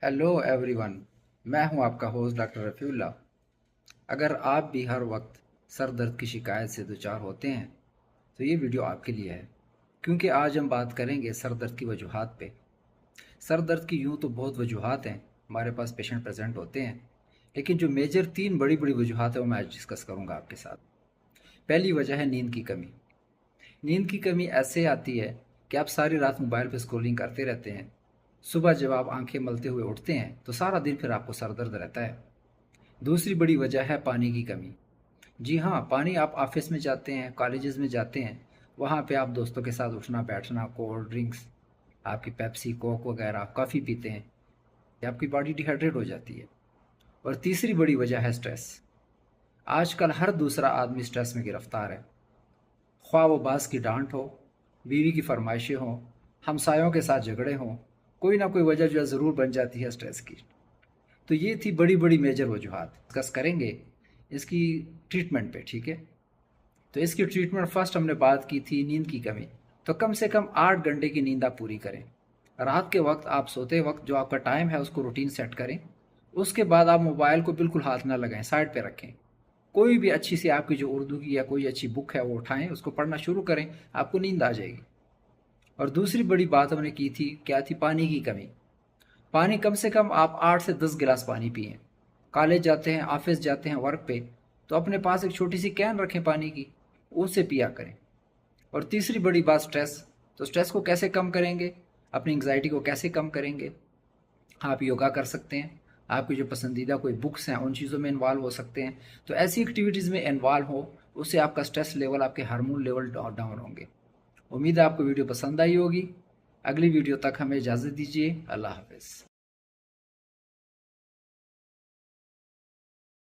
Hello everyone. मैं हूं आपका होस्ट डॉक्टर रफ़ीउल्लाह। अगर आप भी हर वक्त सर दर्द की शिकायत से दुचार होते हैं तो ये वीडियो आपके लिए है, क्योंकि आज हम बात करेंगे सर दर्द की वजूहात पे। सर दर्द की यूं तो बहुत वजूहात हैं, हमारे पास पेशेंट प्रेजेंट होते हैं, लेकिन जो मेजर तीन बड़ी बड़ी वजूहात है वो मैं आज डिस्कस करूंगा आपके साथ। पहली वजह है नींद की कमी। नींद की कमी ऐसे आती है कि आप सारी रात मोबाइल पर स्क्रॉलिंग करते रहते हैं। सुबह जब आप आंखें मलते हुए उठते हैं तो सारा दिन फिर आपको सर दर्द रहता है। दूसरी बड़ी वजह है पानी की कमी। जी हाँ, पानी, आप ऑफिस में जाते हैं, कॉलेजेस में जाते हैं, वहाँ पे आप दोस्तों के साथ उठना बैठना, कोल्ड ड्रिंक्स, आपकी पेप्सी कोक वगैरह कॉफ़ी पीते हैं, ये आपकी बॉडी डिहाइड्रेट हो जाती है। और तीसरी बड़ी वजह है स्ट्रेस। आजकल हर दूसरा आदमी स्ट्रेस में गिरफ्तार है। ख्वाह वो बास की डांट हो, बीवी की फरमाइशें हों, हमसायों के साथ झगड़े हों, कोई ना कोई वजह जो है ज़रूर बन जाती है स्ट्रेस की। तो ये थी बड़ी बड़ी मेजर वजूहात। डिस्कस करेंगे इसकी ट्रीटमेंट पे, ठीक है। तो इसकी ट्रीटमेंट फर्स्ट हमने बात की थी नींद की कमी। तो कम से कम 8 घंटे की नींद आप पूरी करें। रात के वक्त आप सोते वक्त जो आपका टाइम है उसको रूटीन सेट करें। उसके बाद आप मोबाइल को बिल्कुल हाथ ना लगाएं, साइड पे रखें। कोई भी अच्छी सी आपकी जो उर्दू की या कोई अच्छी बुक है वो उठाएं, उसको पढ़ना शुरू करें, आपको नींद आ जाएगी। और दूसरी बड़ी बात हमने की थी, क्या थी? पानी की कमी। पानी कम से कम आप 8 से 10 गिलास पानी पिएं। कॉलेज जाते हैं, ऑफिस जाते हैं, वर्क पे, तो अपने पास एक छोटी सी कैन रखें पानी की, उससे पिया करें। और तीसरी बड़ी बात स्ट्रेस। तो स्ट्रेस को कैसे कम करेंगे, अपनी एंग्जाइटी को कैसे कम करेंगे? आप योगा कर सकते हैं, आपकी जो पसंदीदा कोई बुक्स हैं उन चीज़ों में इन्वॉल्व हो सकते हैं। तो ऐसी एक्टिविटीज़ में इन्वॉल्व हो, उससे आपका स्ट्रेस लेवल, आपके हार्मोन लेवल डाउन होंगे। उम्मीद है आपको वीडियो पसंद आई होगी। अगली वीडियो तक हमें इजाज़त दीजिए। अल्लाह हाफ़िज़।